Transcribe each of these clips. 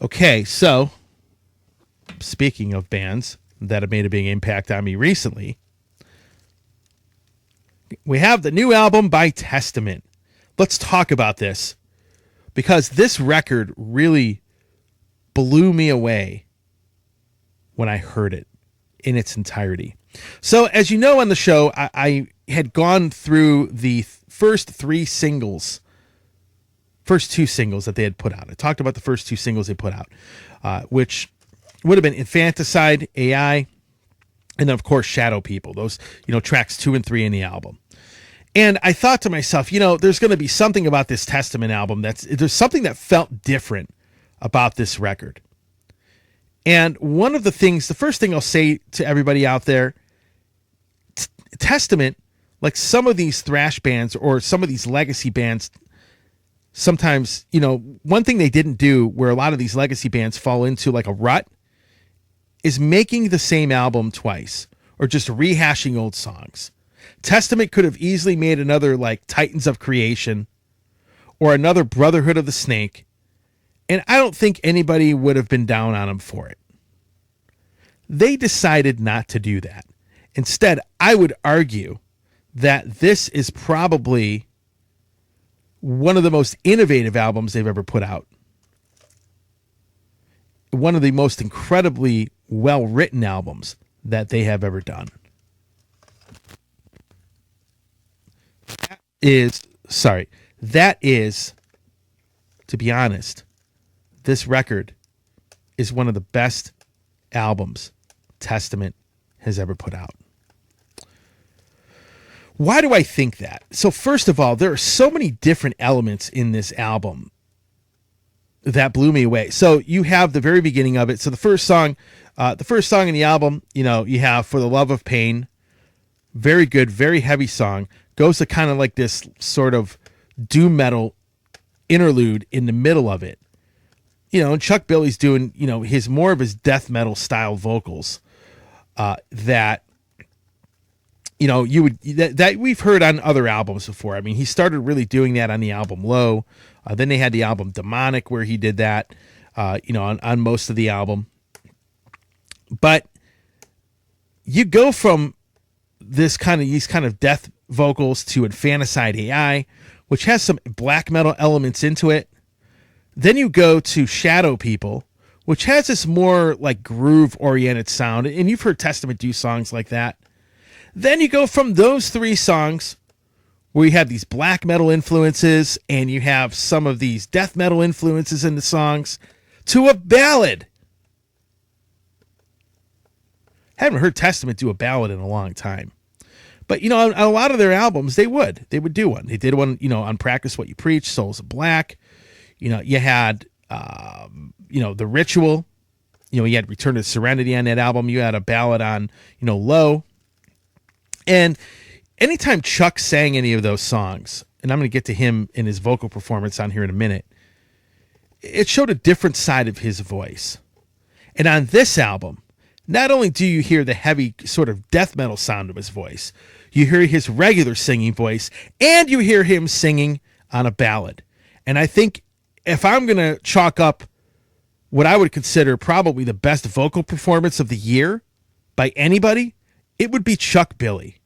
Okay, so speaking of bands that have made a big impact on me recently, we have the new album by Testament. Let's talk about this because this record really blew me away when I heard it in its entirety. So, as you know on the show, I had gone through the first two singles that they had put out. I talked about the first two singles they put out, which would have been Infanticide, AI, and then, of course, Shadow People. Those, tracks 2 and 3 in the album. And I thought to myself, there's going to be something about this Testament album there's something that felt different about this record. And one of the first thing I'll say to everybody out there, Testament, like some of these thrash bands or some of these legacy bands, sometimes, one thing they didn't do where a lot of these legacy bands fall into like a rut is making the same album twice or just rehashing old songs. Testament could have easily made another like Titans of Creation or another Brotherhood of the Snake, and I don't think anybody would have been down on them for it. They decided not to do that. Instead, I would argue that this is probably one of the most innovative albums they've ever put out. One of the most incredibly well-written albums that they have ever done. That is, to be honest, this record is one of the best albums Testament has ever put out. Why do I think that? So first of all, there are so many different elements in this album that blew me away. So you have the very beginning of it. So the first song in the album, you have For the Love of Pain. Very good, very heavy song. Goes to kind of like this sort of doom metal interlude in the middle of it. And Chuck Billy's doing, more of his death metal style vocals that that we've heard on other albums before. I mean, he started really doing that on the album Low. Then they had the album Demonic where he did that, on most of the album. But you go from these kind of death vocals to Infanticide AI, which has some black metal elements into it. Then you go to Shadow People, which has this more like groove oriented sound. And you've heard Testament do songs like that. Then you go from those three songs where you have these black metal influences and you have some of these death metal influences in the songs to a ballad. Haven't heard Testament do a ballad in a long time. But, on a lot of their albums, they would do one. They did one, on Practice What You Preach, Souls of Black. You had, The Ritual. You had Return to Serenity on that album. You had a ballad on, Low. And anytime Chuck sang any of those songs, and I'm going to get to him in his vocal performance on here in a minute, it showed a different side of his voice. And on this album, not only do you hear the heavy sort of death metal sound of his voice, you hear his regular singing voice, and you hear him singing on a ballad. And I think if I'm going to chalk up what I would consider probably the best vocal performance of the year by anybody, it would be Chuck Billy.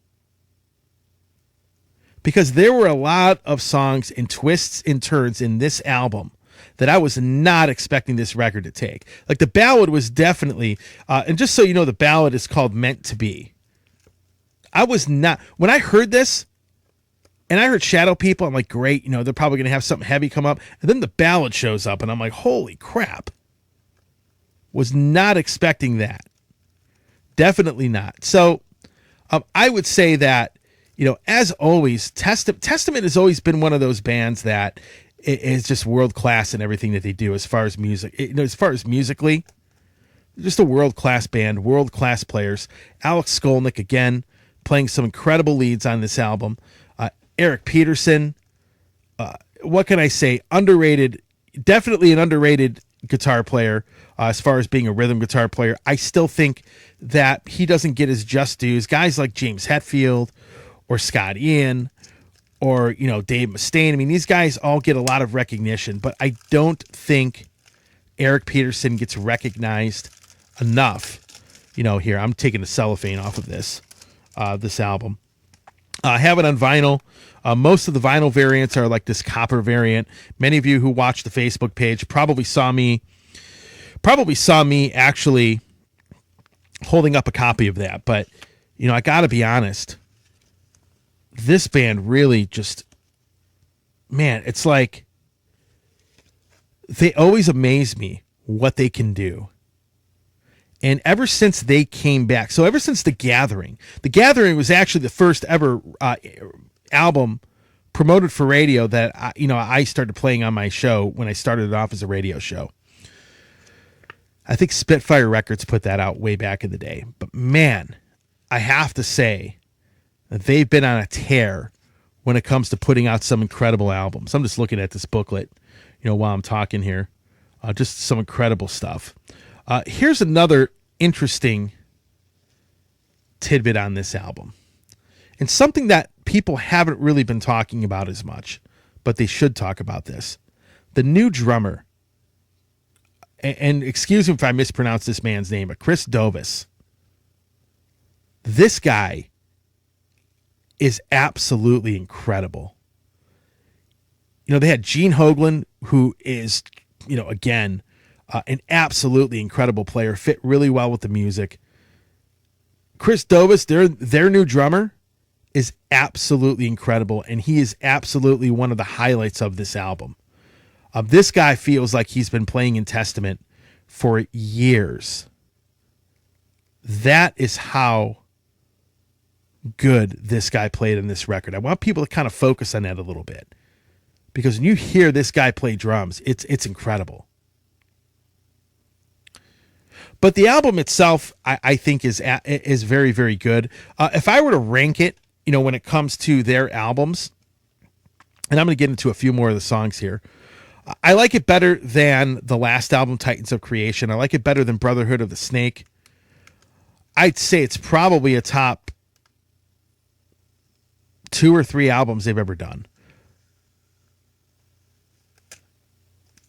Because there were a lot of songs and twists and turns in this album that I was not expecting this record to take. Like the ballad was definitely, and just so you know, the ballad is called Meant to Be. When I heard this, and I heard Shadow People, I'm like, great, they're probably going to have something heavy come up. And then the ballad shows up, and I'm like, holy crap. Was not expecting that. Definitely not. So I would say that, as always, Testament has always been one of those bands that is just world class in everything that they do as far as music. As far as musically, just a world class band, world class players. Alex Skolnick, again, playing some incredible leads on this album. Eric Peterson, what can I say? Underrated, definitely an underrated guitar player as far as being a rhythm guitar player. I still think that he doesn't get his just dues. Guys like James Hetfield or Scott Ian or, Dave Mustaine. I mean, these guys all get a lot of recognition, but I don't think Eric Peterson gets recognized enough. Here, I'm taking the cellophane off of this album. I have it on vinyl. Most of the vinyl variants are like this copper variant. Many of you who watch the Facebook page probably saw me actually holding up a copy of that. But, I got to be honest. This band really just, man, it's like they always amaze me what they can do. And ever since they came back, so ever since The Gathering was actually the first ever album promoted for radio that I started playing on my show when I started it off as a radio show. I think Spitfire Records put that out way back in the day. But man, I have to say that they've been on a tear when it comes to putting out some incredible albums. I'm just looking at this booklet, while I'm talking here. Just some incredible stuff. Here's another interesting tidbit on this album. And something that people haven't really been talking about as much, but they should talk about this. The new drummer, and excuse me if I mispronounce this man's name, but Chris Dovis. This guy is absolutely incredible. They had Gene Hoglan, who is, again, an absolutely incredible player, fit really well with the music. Chris Dovis, their new drummer, is absolutely incredible, and he is absolutely one of the highlights of this album. This guy feels like he's been playing in Testament for years. That is how good this guy played in this record. I want people to kind of focus on that a little bit, because when you hear this guy play drums, it's incredible. But the album itself, I think, is very, very good. If I were to rank it, when it comes to their albums, and I'm going to get into a few more of the songs here, I like it better than the last album, Titans of Creation. I like it better than Brotherhood of the Snake. I'd say it's probably a top 2 or 3 albums they've ever done.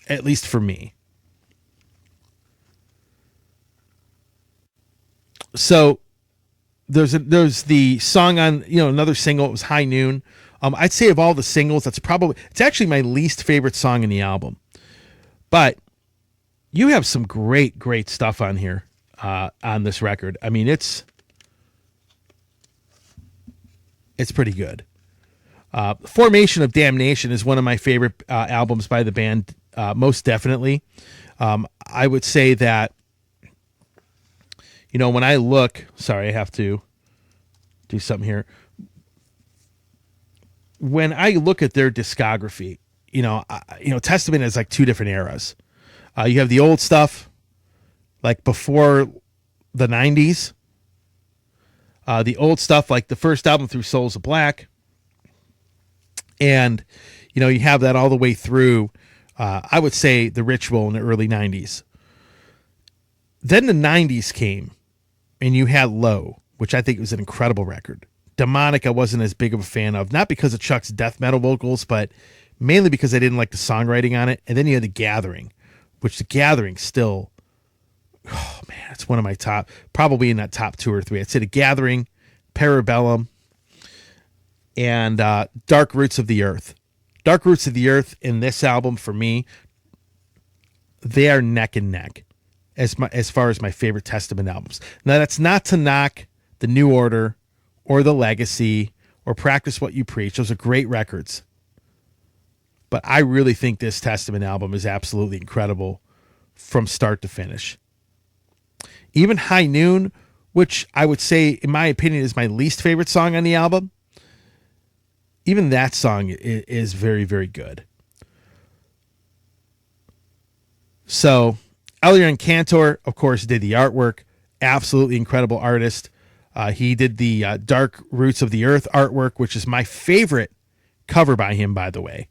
At least for me. So there's the song on, another single. It was High Noon. I'd say of all the singles, it's actually my least favorite song in the album. But you have some great, great stuff on here, on this record. I mean, it's pretty good. Formation of Damnation is one of my favorite albums by the band, most definitely. I would say that, when I look, sorry, I have to do something here. When I look at their discography, Testament is like 2 different eras. You have the old stuff, like before the 90s. The old stuff, like the first album Through Souls of Black. And, you have that all the way through, I would say, The Ritual in the early 90s. Then the 90s came, and you had Low, which I think was an incredible record. Demonic I wasn't as big of a fan of, not because of Chuck's death metal vocals, but mainly because I didn't like the songwriting on it. And then you had The Gathering, which The Gathering still, oh man, it's one of my top, probably in that top 2 or 3. I'd say The Gathering, Bellum, and Dark Roots of the Earth. Dark Roots of the Earth in this album, for me, they are neck and neck as far as my favorite Testament albums. Now, that's not to knock The New Order or The Legacy or Practice What You Preach. Those are great records. But I really think this Testament album is absolutely incredible from start to finish. Even High Noon, which I would say, in my opinion, is my least favorite song on the album, even that song is very, very good. So, Eliran Kantor, of course, did the artwork. Absolutely incredible artist. He did the Dark Roots of the Earth artwork, which is my favorite cover by him, by the way.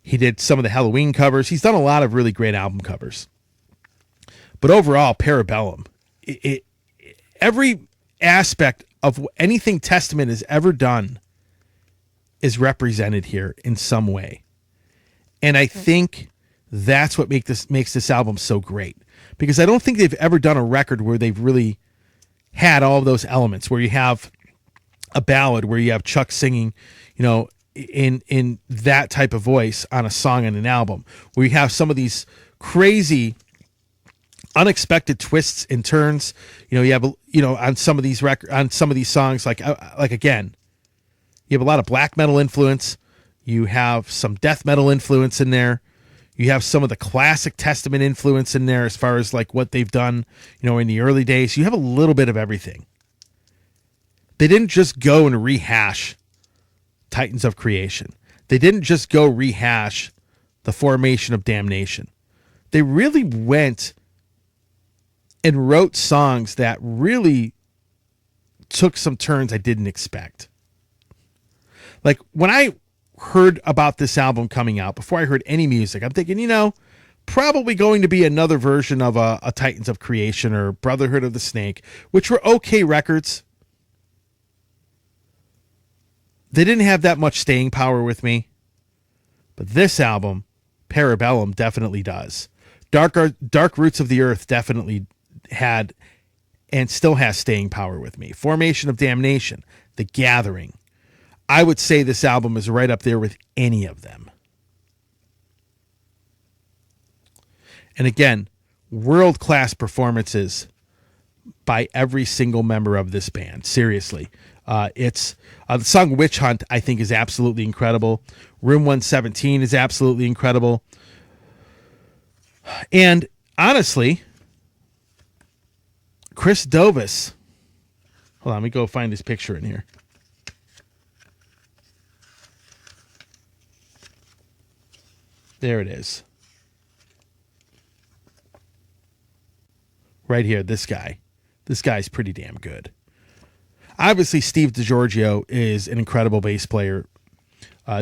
He did some of the Halloween covers. He's done a lot of really great album covers. But overall, Bellum, every aspect of anything Testament has ever done is represented here in some way. And I think That's what makes this album so great, because I don't think they've ever done a record where they've really had all of those elements, where you have a ballad, where you have Chuck singing, in that type of voice on a song on an album, where you have some of these crazy, unexpected twists and turns. You have on some of these songs, like again, you have a lot of black metal influence. You have some death metal influence in there. You have some of the classic Testament influence in there as far as like what they've done, in the early days. You have a little bit of everything. They didn't just go and rehash Titans of Creation. They didn't just go rehash the Formation of Damnation. They really went and wrote songs that really took some turns I didn't expect. Like when I heard about this album coming out, before I heard any music, I'm thinking, probably going to be another version of a Titans of Creation or Brotherhood of the Snake, which were okay records. They didn't have that much staying power with me. But this album, Bellum, definitely does. Dark Roots of the Earth definitely had and still has staying power with me. Formation of Damnation, The Gathering. I would say this album is right up there with any of them. And again, world-class performances by every single member of this band. Seriously. It's the song Witch Hunt, I think, is absolutely incredible. Room 117 is absolutely incredible. And honestly, Chris Dovis. Hold on, let me go find this picture in here. There it is. Right here, this guy. This guy's pretty damn good. Obviously, Steve DiGiorgio is an incredible bass player.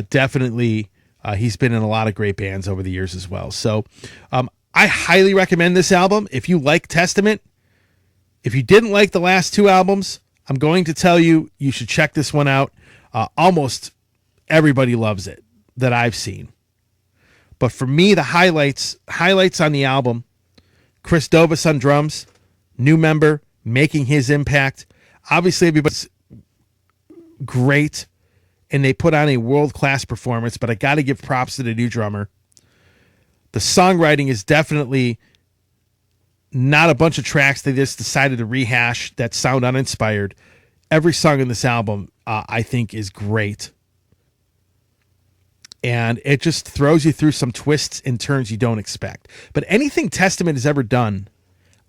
Definitely, he's been in a lot of great bands over the years as well. So I highly recommend this album. If you like Testament, if you didn't like the last two albums, I'm going to tell you, you should check this one out. Almost everybody loves it that I've seen. But for me, the highlights on the album, Chris Dovis on drums, new member, making his impact. Obviously, everybody's great, and they put on a world-class performance, but I got to give props to the new drummer. The songwriting is definitely not a bunch of tracks they just decided to rehash that sound uninspired. Every song in this album, I think, is great. And it just throws you through some twists and turns you don't expect. But anything Testament has ever done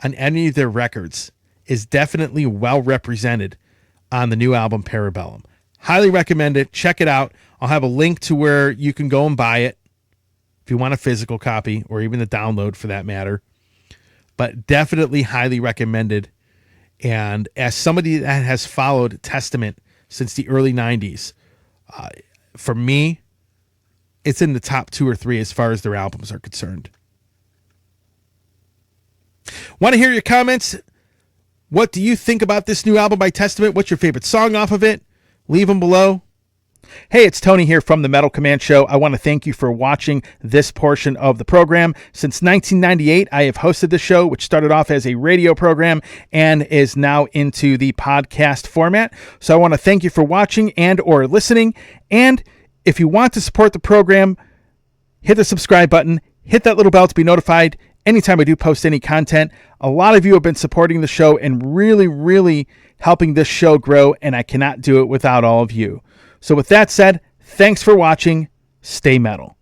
on any of their records is definitely well represented on the new album Bellum. Highly recommend it. Check it out. I'll have a link to where you can go and buy it if you want a physical copy, or even the download for that matter. But definitely highly recommended. And as somebody that has followed Testament since the early 90s, for me, it's in the top 2 or 3 as far as their albums are concerned. Want to hear your comments? What do you think about this new album by Testament? What's your favorite song off of it? Leave them below. Hey, it's Tony here from the Metal Command Show. I want to thank you for watching this portion of the program. Since 1998, I have hosted the show, which started off as a radio program and is now into the podcast format. So I want to thank you for watching and or listening. And if you want to support the program, hit the subscribe button, hit that little bell to be notified anytime I do post any content. A lot of you have been supporting the show and really, really helping this show grow, and I cannot do it without all of you. So with that said, thanks for watching. Stay metal.